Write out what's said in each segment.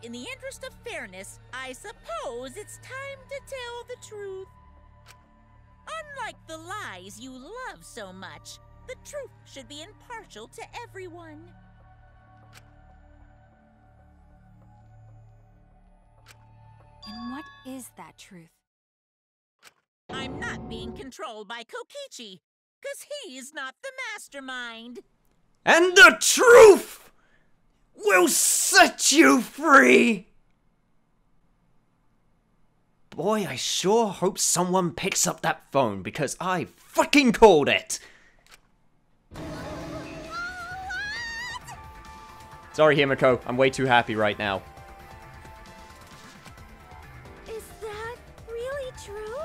in the interest of fairness, I suppose it's time to tell the truth. Unlike the lies you love so much, the truth should be impartial to everyone. And what is that truth? I'm not being controlled by Kokichi, 'cause he's not the mastermind. And the truth will set you free! Boy, I sure hope someone picks up that phone, because I fucking called it! Sorry, Himiko, I'm way too happy right now. Is that really true?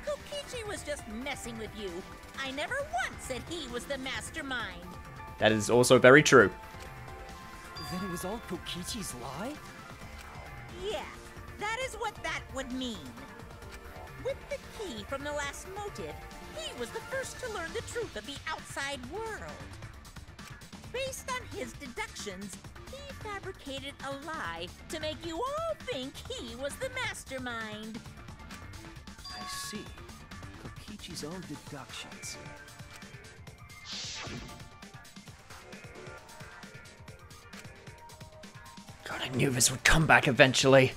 Kokichi was just messing with you. I never once said he was the mastermind. That is also very true. Then it was all Kokichi's lie? Yeah, that is what that would mean. With the key from the last motive, he was the first to learn the truth of the outside world. Based on his deductions, he fabricated a lie to make you all think he was the mastermind. I see. Kokichi's own deductions. God, I knew this would come back eventually.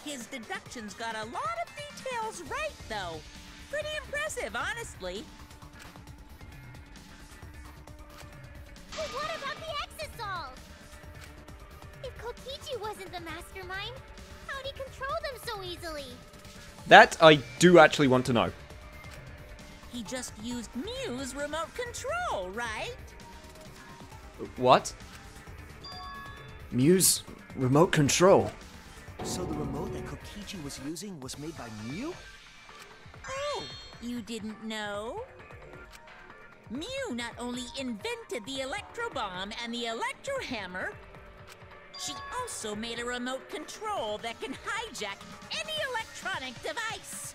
His deductions got a lot of details right, though. Pretty impressive, honestly. But what about the Exisol? If Kokichi wasn't the mastermind, how'd he control them so easily? That I do actually want to know. He just used Mew's remote control, right? What? Mew's remote control. So the remote that Kokichi was using was made by Mew? Oh, you didn't know? Mew not only invented the electro bomb and the electro hammer, she also made a remote control that can hijack any electronic device.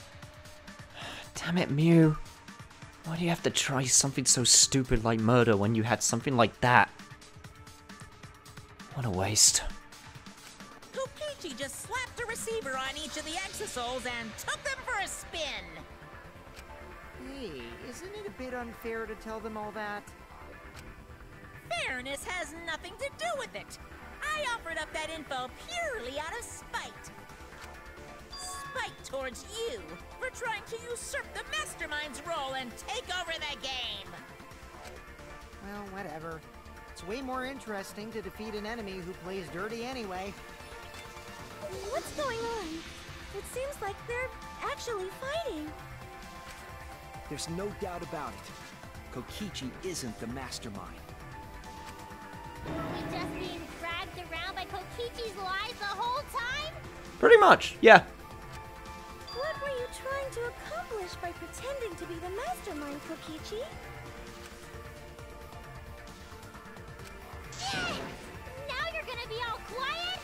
Damn it, Mew. Why do you have to try something so stupid like murder when you had something like that? What a waste. Kokichi just slapped a receiver on each of the exosols and took them for a spin. Hey, isn't it a bit unfair to tell them all that? Fairness has nothing to do with it. I offered up that info purely out of spite. Spite towards you for trying to usurp the mastermind's role and take over the game. Well, whatever. It's way more interesting to defeat an enemy who plays dirty anyway. What's going on? It seems like they're actually fighting. There's no doubt about it. Kokichi isn't the mastermind. Were we just being dragged around by Kokichi's lies the whole time? Pretty much, yeah. What were you trying to accomplish by pretending to be the mastermind, Kokichi? Now you're gonna be all quiet?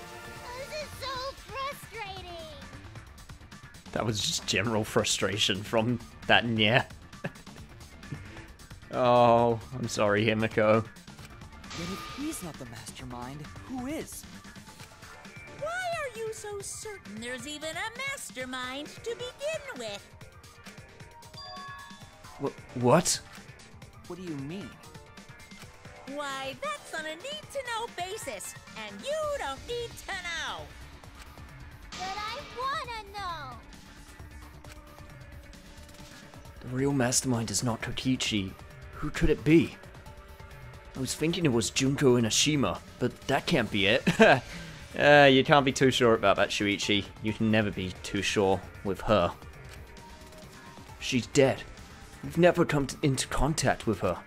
This is so frustrating. That was just general frustration from that Nya. Oh, I'm sorry, Himiko. Then if he's not the mastermind, who is? Why are you so certain there's even a mastermind to begin with? What? What do you mean? Why, that's on a need-to-know basis, and you don't need to know. But I wanna know. The real mastermind is not Kokichi. Who could it be? I was thinking it was Junko and Ashima, but that can't be it. You can't be too sure about that, Shuichi. You can never be too sure with her. She's dead. We've never come into contact with her.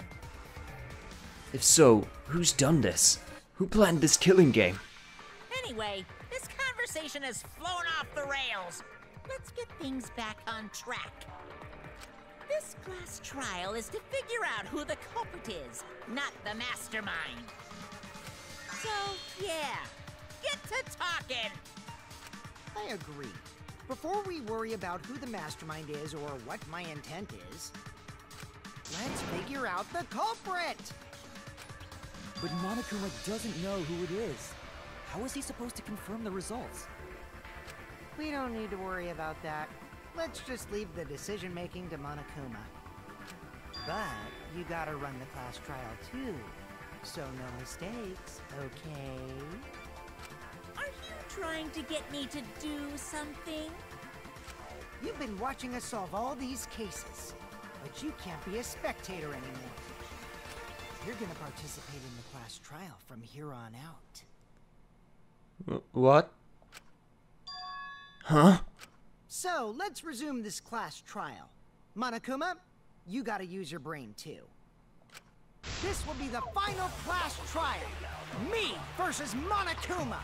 If so, who's done this? Who planned this killing game? Anyway, this conversation has flown off the rails. Let's get things back on track. This class trial is to figure out who the culprit is, not the mastermind. So, yeah, get to talking. I agree. Before we worry about who the mastermind is or what my intent is, let's figure out the culprit! But Monokuma doesn't know who it is. How is he supposed to confirm the results? We don't need to worry about that. Let's just leave the decision-making to Monokuma. But you gotta run the class trial too. So no mistakes, okay? Are you trying to get me to do something? You've been watching us solve all these cases, but you can't be a spectator anymore. You're gonna participate in the class trial from here on out. What? Huh? So, let's resume this class trial. Monokuma, you gotta use your brain too. This will be the final class trial. Me versus Monokuma.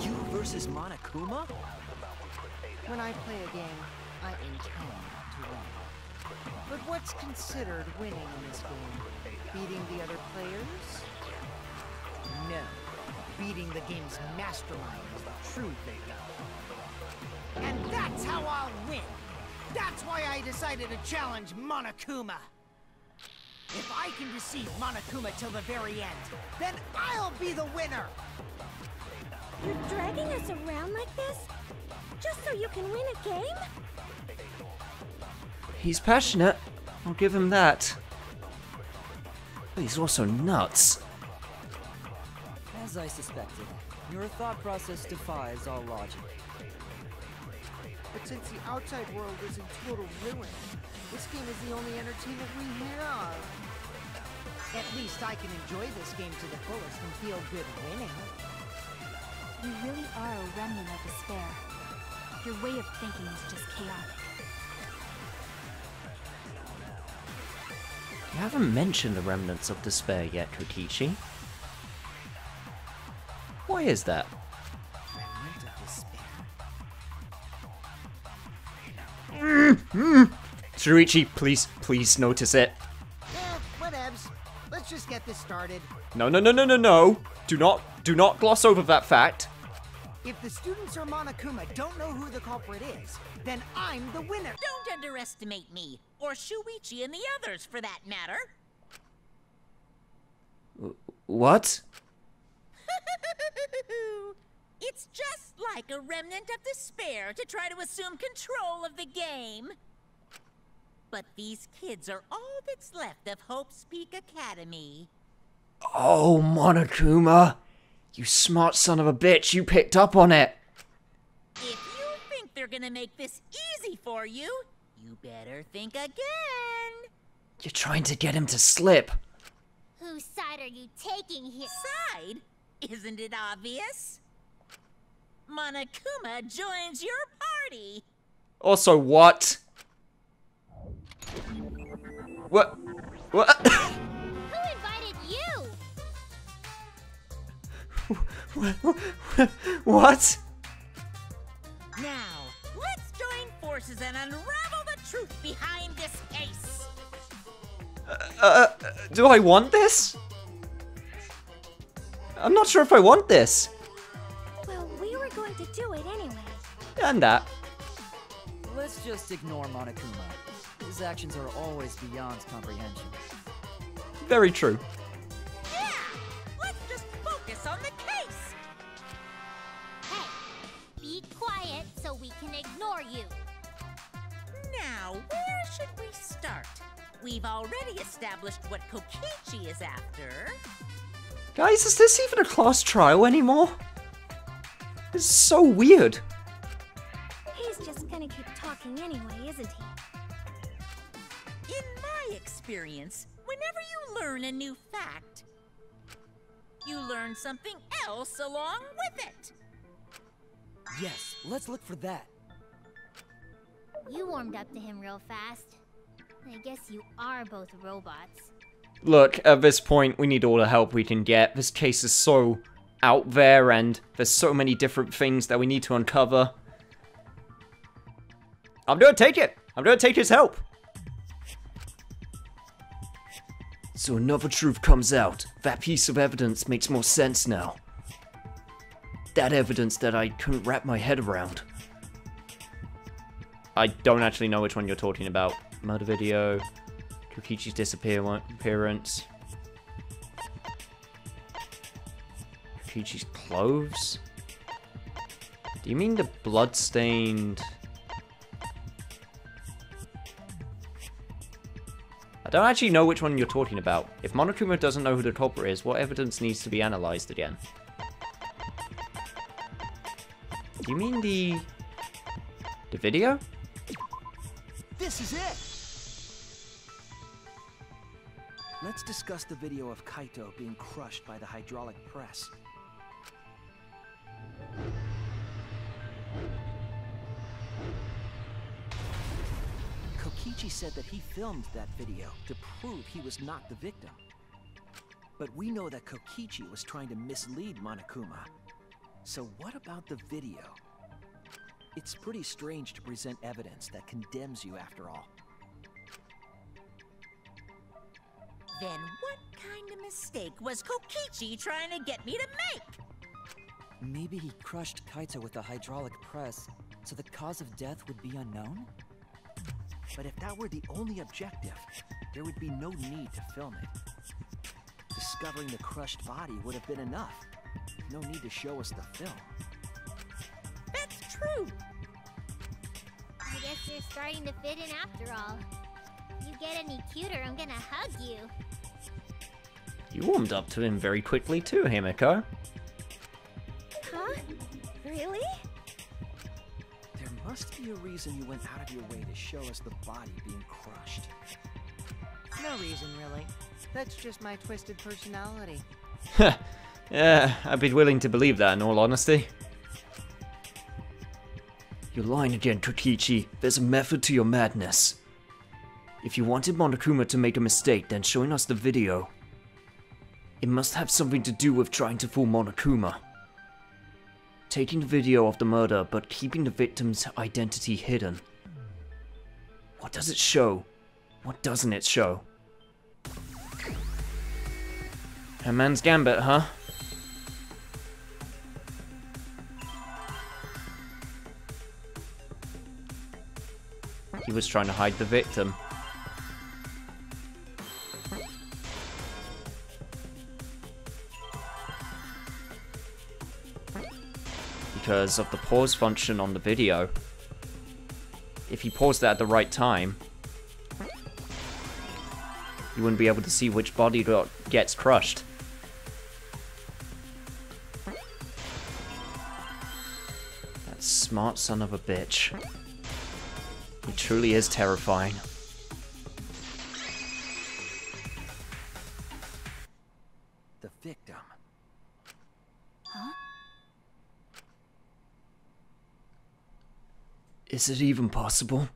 You versus Monokuma? When I play a game, I intend to win. But what's considered winning in this game? Beating the other players? No. Beating the game's mastermind is the true thing. And that's how I'll win! That's why I decided to challenge Monokuma! If I can deceive Monokuma till the very end, then I'll be the winner! You're dragging us around like this? Just so you can win a game? He's passionate. I'll give him that. But he's also nuts. As I suspected, your thought process defies all logic. But since the outside world is in total ruin, this game is the only entertainment we have. At least I can enjoy this game to the fullest and feel good winning. You really are a remnant of despair. Your way of thinking is just chaotic. You haven't mentioned the remnants of despair yet, Kokichi. Why is that? Remnant of despair. Shuichi, please notice it. Whatevs. Let's just get this started. No. Do not gloss over that fact. If the students or Monokuma don't know who the culprit is, then I'm the winner. Don't underestimate me, or Shuichi and the others for that matter. What? It's just like a remnant of despair to try to assume control of the game. But these kids are all that's left of Hope's Peak Academy. Oh, Monokuma. You smart son of a bitch, you picked up on it. If you think they're gonna make this easy for you, you better think again. You're trying to get him to slip. Whose side are you taking here? Side? Isn't it obvious? Monokuma joins your party. Also, what? What? Who invited you? What? Now, let's join forces and unravel the truth behind this case. Do I want this? I'm not sure if I want this. Well, we were going to do it anyway. And that. Let's just ignore Monokuma. His actions are always beyond comprehension. Very true. Yeah! Let's just focus on the case. Hey, be quiet so we can ignore you. Now, where should we start? We've already established what Kokichi is after. Guys, is this even a class trial anymore? This is so weird. He's just gonna keep talking anyway, isn't he? In my experience, whenever you learn a new fact, you learn something else along with it. Yes, let's look for that. You warmed up to him real fast. I guess you are both robots. Look, at this point, we need all the help we can get. This case is so out there, and there's so many different things that we need to uncover. I'm gonna take it! I'm gonna take his help! So another truth comes out. That piece of evidence makes more sense now. That evidence that I couldn't wrap my head around. I don't actually know which one you're talking about. Murder video, Kokichi's disappearance. Kokichi's clothes? Do you mean the blood-stained... I don't actually know which one you're talking about. If Monokuma doesn't know who the culprit is, what evidence needs to be analyzed again? Do you mean the video? This is it! Let's discuss the video of Kaito being crushed by the hydraulic press. Kokichi said that he filmed that video to prove he was not the victim. But we know that Kokichi was trying to mislead Monokuma. So what about the video? It's pretty strange to present evidence that condemns you after all. Then what kind of mistake was Kokichi trying to get me to make? Maybe he crushed Kaito with a hydraulic press, so the cause of death would be unknown? But if that were the only objective, there would be no need to film it. Discovering the crushed body would have been enough. No need to show us the film. That's true. I guess you're starting to fit in after all. If you get any cuter, I'm gonna hug you. You warmed up to him very quickly too, Himiko. Huh? Really? There must be a reason you went out of your way to show us the body being crushed. No reason, really. That's just my twisted personality. Yeah, I'd be willing to believe that in all honesty. You're lying again, Kokichi. There's a method to your madness. If you wanted Monokuma to make a mistake, then showing us the video. It must have something to do with trying to fool Monokuma. Taking the video of the murder, but keeping the victim's identity hidden. What does it show? What doesn't it show? A man's gambit, huh? He was trying to hide the victim. Because of the pause function on the video. If he paused that at the right time, you wouldn't be able to see which body gets crushed. That smart son of a bitch. He truly is terrifying. The victim. Huh? Is it even possible?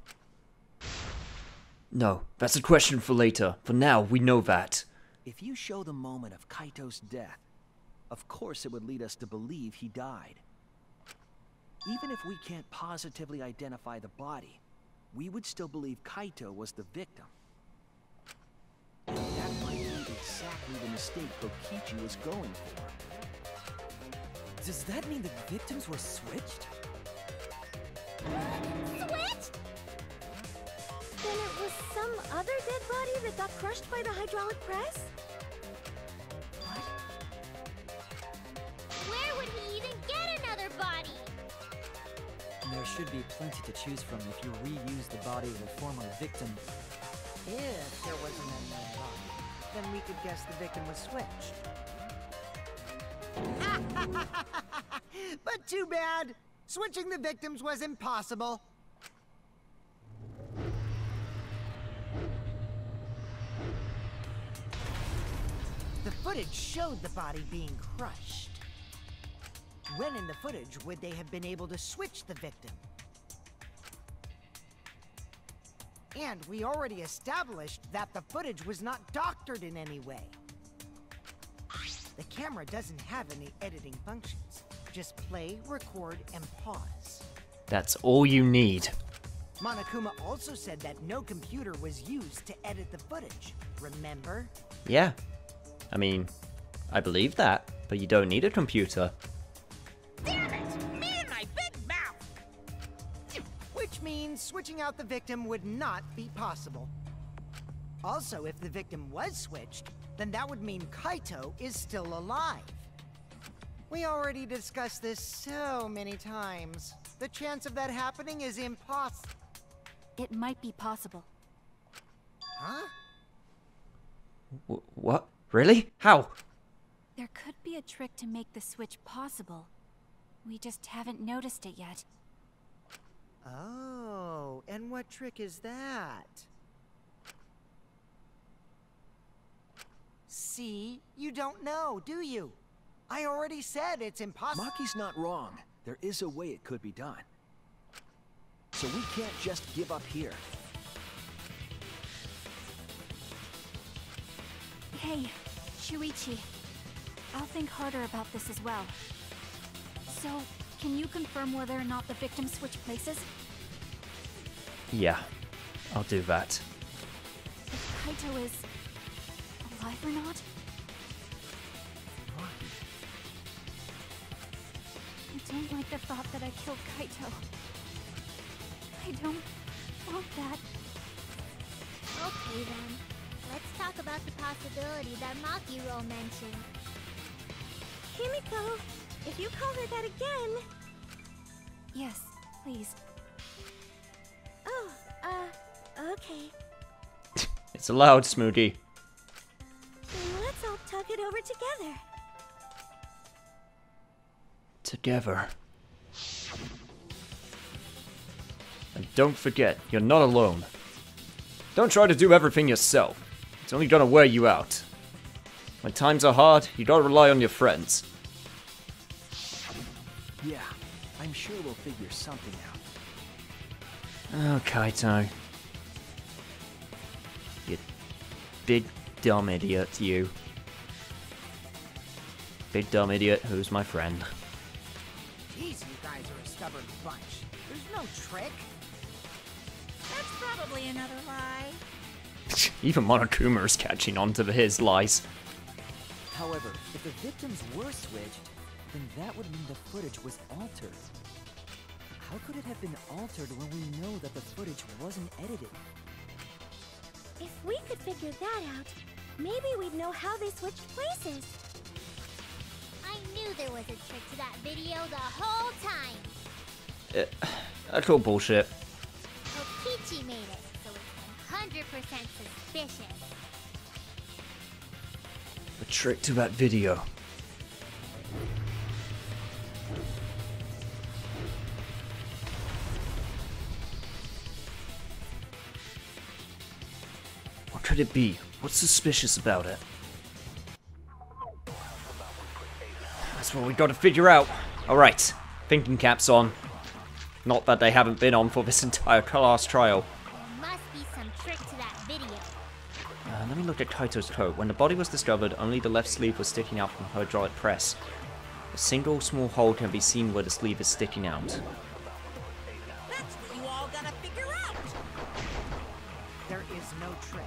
No, that's a question for later. For now, we know that. If you show the moment of Kaito's death, of course it would lead us to believe he died. Even if we can't positively identify the body, we would still believe Kaito was the victim. And that might be exactly the mistake Kokichi was going for. Does that mean the victims were switched? Switched? Then it was some other dead body that got crushed by the hydraulic press? What? Where would he even get another body? There should be plenty to choose from if you reuse the body of a former victim. If there wasn't another body, then we could guess the victim was switched. But too bad! Switching the victims was impossible. The footage showed the body being crushed. When in the footage would they have been able to switch the victim? And we already established that the footage was not doctored in any way. The camera doesn't have any editing functions. Just play, record, and pause. That's all you need. Monokuma also said that no computer was used to edit the footage, remember? Yeah. I mean, I believe that, but you don't need a computer. Damn it! Me and my big mouth! Which means switching out the victim would not be possible. Also, if the victim was switched, then that would mean Kaito is still alive. We already discussed this so many times. The chance of that happening is impossible. It might be possible. Huh? What? Really? How? There could be a trick to make the switch possible. We just haven't noticed it yet. Oh, and what trick is that? See? You don't know, do you? I already said it's impossible. Maki's not wrong. There is a way it could be done. So we can't just give up here. Hey, Shuichi. I'll think harder about this as well. So, can you confirm whether or not the victim switched places? Yeah, I'll do that. If Kaito is alive or not? I don't like the thought that I killed Kaito. I don't want that. Okay then. Let's talk about the possibility that Makiro mentioned. Himiko, if you call her that again... Yes, please. Oh, okay. It's allowed, Smoogie. Then let's all talk it over together. Together. And don't forget, you're not alone. Don't try to do everything yourself. It's only gonna wear you out. When times are hard, you gotta rely on your friends. Yeah, I'm sure we'll figure something out. Oh, Kaito. You big dumb idiot, you. Big dumb idiot who's my friend. Jeez, you guys are a stubborn bunch. There's no trick. That's probably another lie. Even Monokuma's catching on to his lies. However, if the victims were switched, then that would mean the footage was altered. How could it have been altered when we know that the footage wasn't edited? If we could figure that out, maybe we'd know how they switched places. I knew there was a trick to that video the whole time. That's all bullshit. Kokichi made it, so it's 100% suspicious. The trick to that video. What could it be? What's suspicious about it? That's what we gotta figure out. Alright, thinking caps on. Not that they haven't been on for this entire class trial. There must be some trick to that video. Let me look at Kaito's coat. When the body was discovered, only the left sleeve was sticking out from her hydraulic press. A single small hole can be seen where the sleeve is sticking out. That's what you all gotta figure out. There is no trick.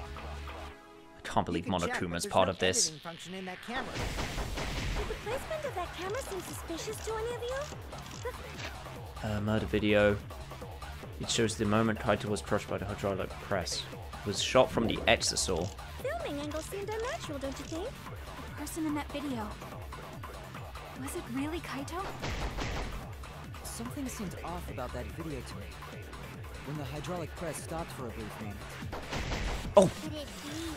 I can't believe You can check, but Monokuma's there's part no of this. editing function in that camera. Did the placement of that camera seem suspicious to any of you? Murder video. It shows the moment Kaito was crushed by the hydraulic press. It was shot from the exisal. Filming angles seemed unnatural, don't you think? The person in that video. Was it really Kaito? Something seemed off about that video to me. When the hydraulic press stopped for a brief moment. Oh! Could it be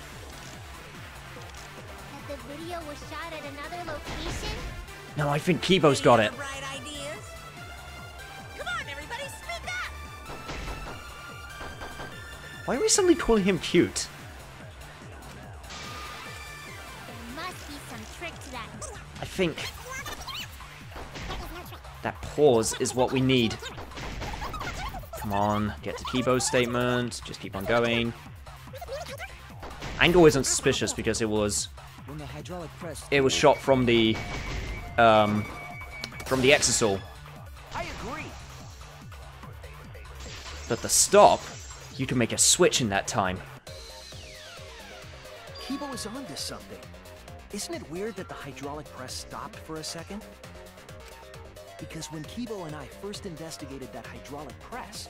that the video was shot at another location? No, I think Kibo's got it. Any other bright ideas? Come on, everybody, spin that! Why are we suddenly calling him cute? There must be some trick to that. I think that pause is what we need. Come on, get to Kibo's statement. Just keep on going. Angle isn't suspicious because it was When the hydraulic press shot from the exisal. I agree. But the stop, you can make a switch in that time. Kibo is onto something. Isn't it weird that the hydraulic press stopped for a second? Because when Kibo and I first investigated that hydraulic press,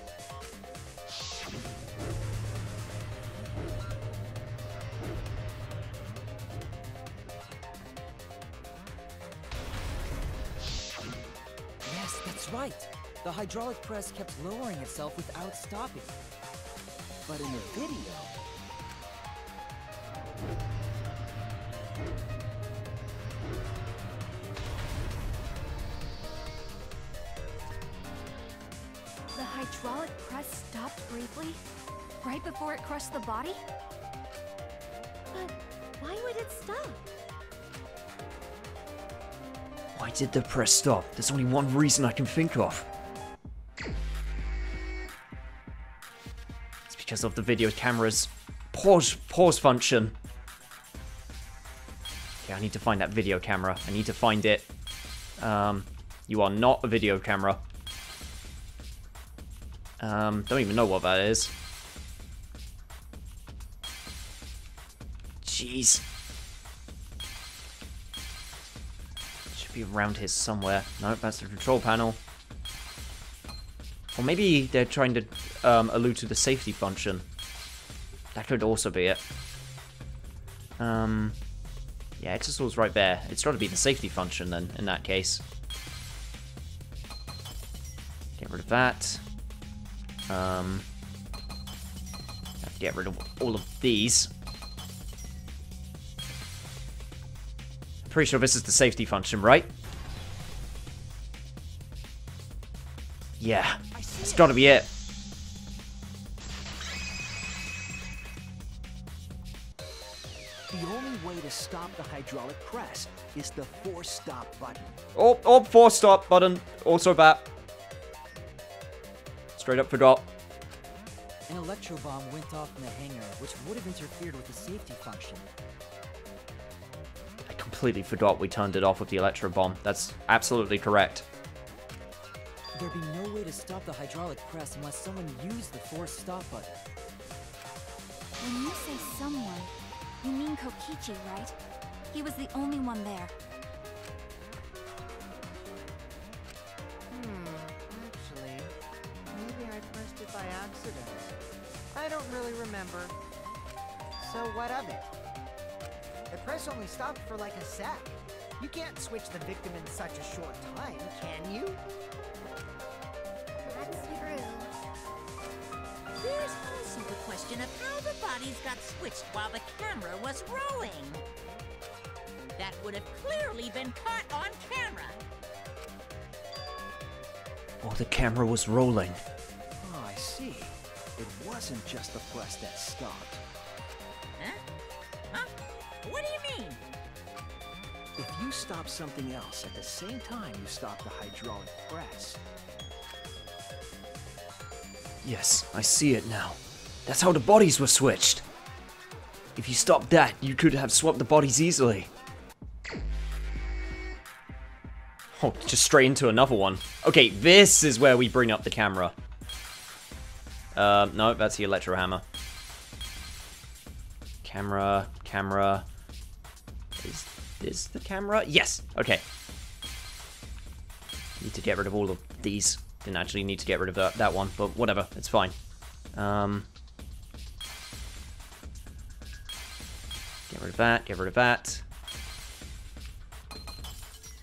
right. The hydraulic press kept lowering itself without stopping. But in the video, The hydraulic press stopped briefly, right before it crushed the body? But why would it stop? Why did the press stop? There's only one reason I can think of. It's because of the video camera's pause function. Okay, I need to find that video camera. I need to find it. You are not a video camera. Don't even know what that is. Jeez. Should be around here somewhere. Nope, that's the control panel. Or maybe they're trying to allude to the safety function. That could also be it. Yeah, Exosoul's right there. It's got to be the safety function then, in that case. Get rid of that. Have to get rid of all of these. I'm pretty sure this is the safety function, right? Yeah, it's got to be it. the only way to stop the hydraulic press is the force stop button. Oh, force stop button. Also that. Straight up forgot. An electro bomb went off in the hangar, which would have interfered with the safety function. I completely forgot we turned it off with the electro bomb. That's absolutely correct. There'd be no way to stop the hydraulic press unless someone used the force stop button. When you say someone, you mean Kokichi, right? He was the only one there. Actually, maybe I pressed it by accident. I don't really remember. So what of it? The press only stopped for like a sec. You can't switch the victim in such a short time, can you? That's true. There's also the question of how the bodies got switched while the camera was rolling. That would have clearly been caught on camera. Oh, the camera was rolling. Oh, I see. It wasn't just the press that stopped. Huh? Huh? What do you mean? If you stop something else at the same time you stop the hydraulic press. Yes, I see it now. That's how the bodies were switched. If you stopped that, you could have swapped the bodies easily. Oh, just straight into another one. Okay, this is where we bring up the camera. No, that's the electro hammer. Camera. Is this the camera? Yes, okay. Need to get rid of all of these. Didn't actually need to get rid of that one, but whatever, it's fine. Get rid of that, get rid of that.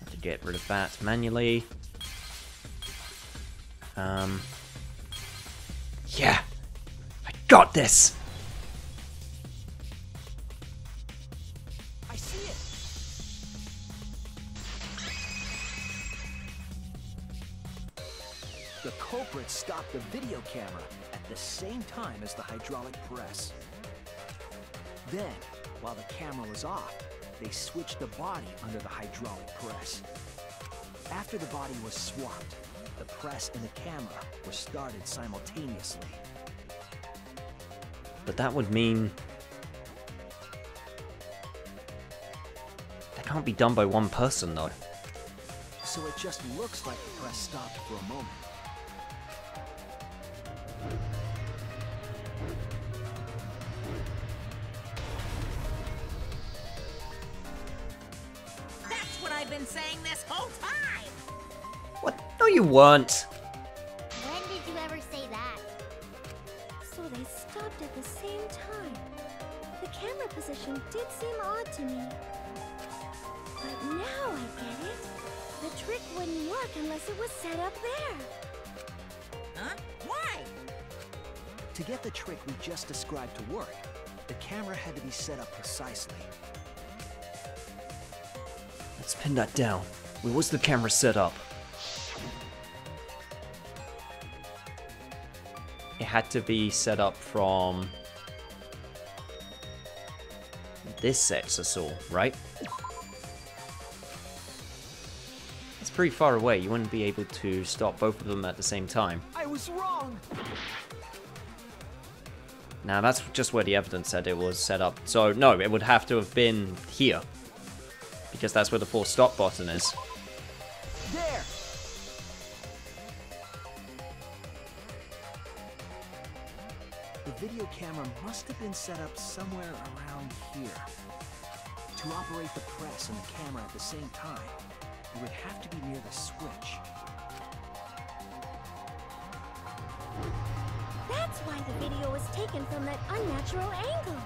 Have to get rid of that manually. Yeah! I got this! I see it! The culprit stopped the video camera at the same time as the hydraulic press. Then, while the camera was off, they switched the body under the hydraulic press. After the body was swapped, the press and the camera were started simultaneously. But that would mean... that can't be done by one person, though. So it just looks like the press stopped for a moment. That's what I've been saying this whole time! What? No, you weren't. When did you ever say that? So they stopped at the same time. The camera position did seem odd to me. But now I get it. The trick wouldn't work unless guess it was set up there. Huh? Why? To get the trick we just described to work, the camera had to be set up precisely. Let's pin that down. Where was the camera set up? It had to be set up from this exisal, right? It's pretty far away. You wouldn't be able to stop both of them at the same time. I was wrong! Now that's just where the evidence said it was set up. So no, it would have to have been here. Because that's where the full stop button is. There! The video camera must have been set up somewhere around here. To operate the press and the camera at the same time, it would have to be near the switch. That's why the video was taken from that unnatural angle.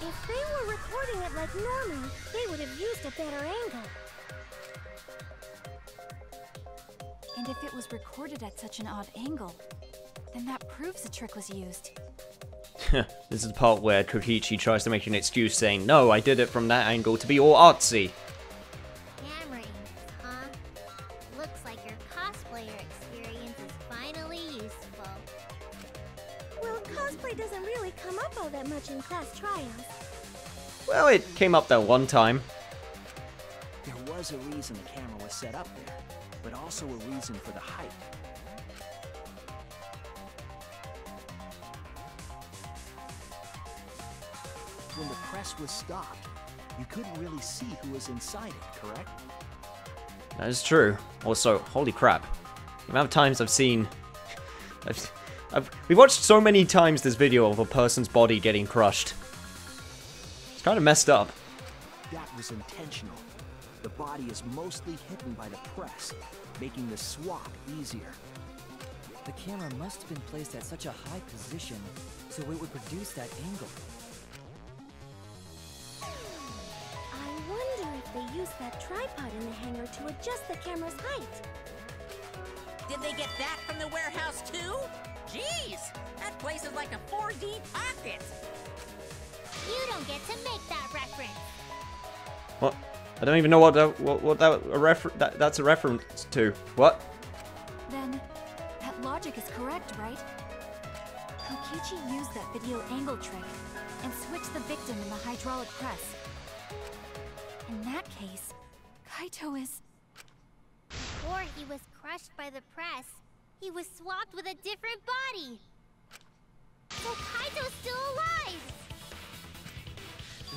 If they were recording it like normal, they would have used a better angle. And if it was recorded at such an odd angle, then that proves the trick was used. This is the part where Kokichi tries to make an excuse saying, no, I did it from that angle to be all artsy. Camera angles, huh? Looks like your cosplayer experience is finally useful. Well, cosplay doesn't really come up all that much in class trials. Well, it came up that one time. There was a reason the camera was set up there, but also a reason for the height. When the press was stopped, you couldn't really see who was inside it, correct? That is true. Also, holy crap. The amount of times I've seen... we watched so many times this video of a person's body getting crushed. It's kind of messed up. That was intentional. The body is mostly hidden by the press, making the swap easier. The camera must have been placed at such a high position, so it would produce that angle. I wonder if they used that tripod in the hangar to adjust the camera's height. Did they get that from the warehouse too? Jeez, that place is like a 4D pocket. You don't get to make that reference. What? I don't even know what that's a reference to. What? Then, that logic is correct, right? Kokichi used that video angle trick and switched the victim in the hydraulic press. In that case, Kaito is... Before he was crushed by the press, he was swapped with a different body. So Kaito's still alive!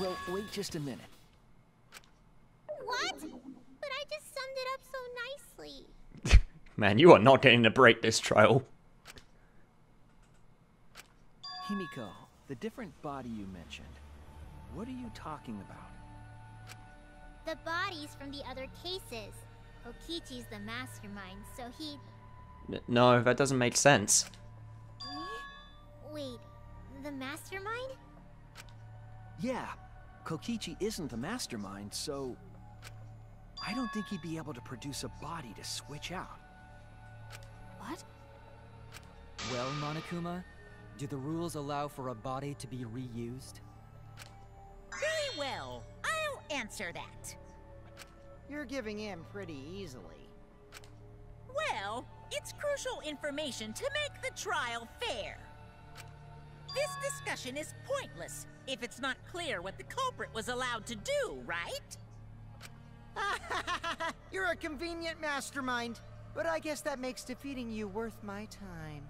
Well, wait just a minute. What? But I just summed it up so nicely. Man, you are not getting a break this trial. Himiko, the different body you mentioned, what are you talking about? The bodies from the other cases. Kokichi's the mastermind, so he... No, that doesn't make sense. Wait, the mastermind? Yeah, Kokichi isn't the mastermind, so... I don't think he'd be able to produce a body to switch out. What? Well, Monokuma, do the rules allow for a body to be reused? Very well, I'll answer that. You're giving in pretty easily. Well, it's crucial information to make the trial fair. This discussion is pointless if it's not clear what the culprit was allowed to do, right? You're a convenient mastermind, but I guess that makes defeating you worth my time.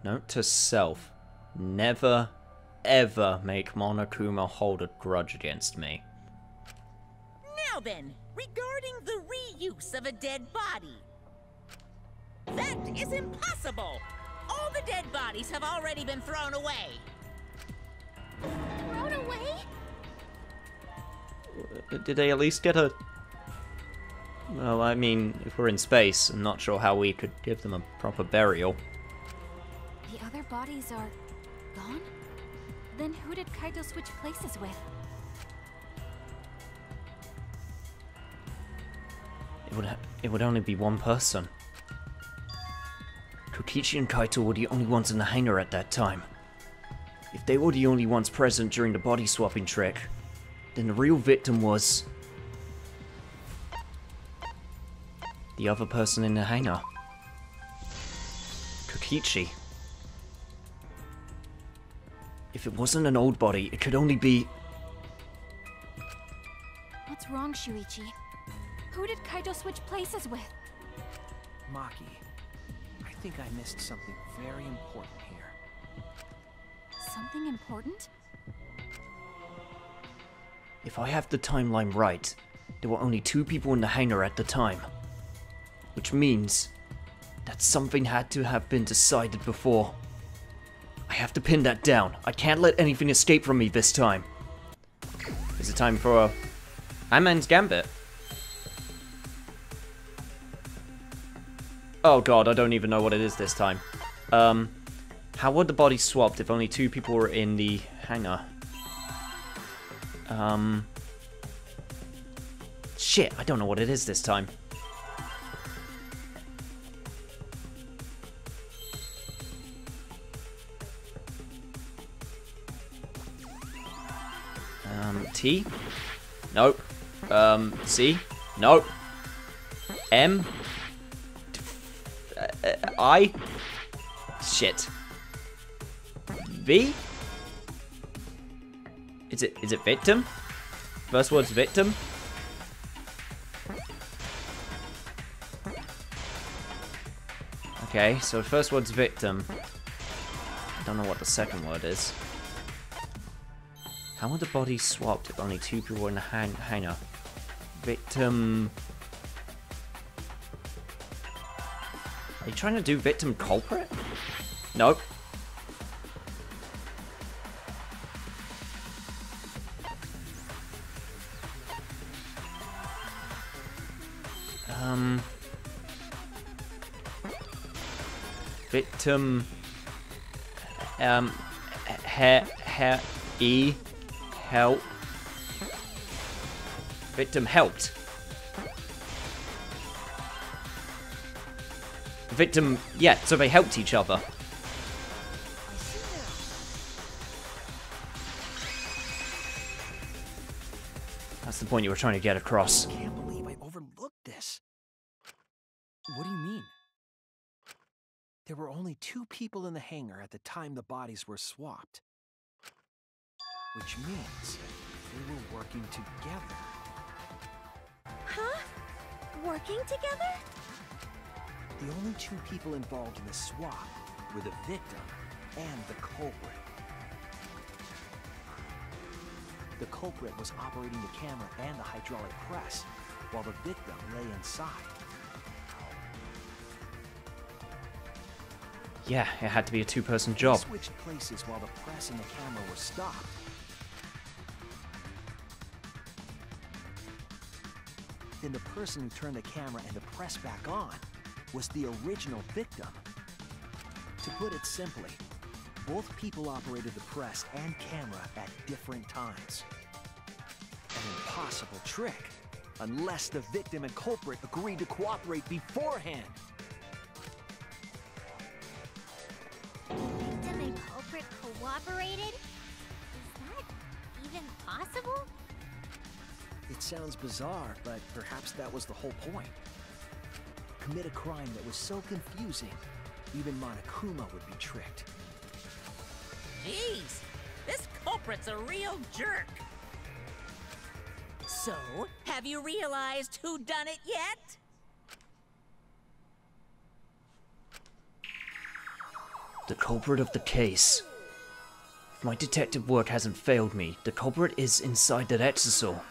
Note to self. Never, ever make Monokuma hold a grudge against me. Now then, regarding the reuse of a dead body. That is impossible! All the dead bodies have already been thrown away. Thrown away? Did they at least get a... Well, I mean, if we're in space, I'm not sure how we could give them a proper burial. The other bodies are... gone? Then who did Kaito switch places with? it would only be one person. Kokichi and Kaito were the only ones in the hangar at that time. If they were the only ones present during the body swapping trick, then the real victim was the other person in the hangar. Kokichi. If it wasn't an old body, it could only be... What's wrong, Shuichi? Who did Kaito switch places with? Maki, I think I missed something very important here. Something important? If I have the timeline right, there were only 2 people in the hangar at the time. Which means that something had to have been decided before. I have to pin that down. I can't let anything escape from me this time. Is it time for Ant-Man's Gambit? Oh god, I don't even know what it is this time. How were the bodies swapped if only 2 people were in the hangar? Shit, I don't know what it is this time. T? Nope. C? Nope. M? I? Shit. V? Is it victim? First word's victim? Okay, so first word's victim. I don't know what the second word is. How were the bodies swapped if only 2 people were in the hangar? Victim... Are you trying to do victim culprit? Nope. Victim... Help. Victim helped. Victim, yeah, so they helped each other. That's the point you were trying to get across. I can't believe I overlooked this. What do you mean? There were only 2 people in the hangar at the time the bodies were swapped. Which means they were working together. Huh? Working together? The only 2 people involved in the swap were the victim and the culprit. The culprit was operating the camera and the hydraulic press, while the victim lay inside. Yeah, it had to be a 2-person job. They switched places while the press and the camera were stopped. Then the person who turned the camera and the press back on was the original victim. To put it simply, both people operated the press and camera at different times. An impossible trick, unless the victim and culprit agreed to cooperate beforehand. Victim and culprit cooperated? Is that even possible? It sounds bizarre, but perhaps that was the whole point. Commit a crime that was so confusing, even Monokuma would be tricked. Jeez, this culprit's a real jerk. So, have you realized who done it yet? The culprit of the case. If my detective work hasn't failed me, the culprit is inside that exosol.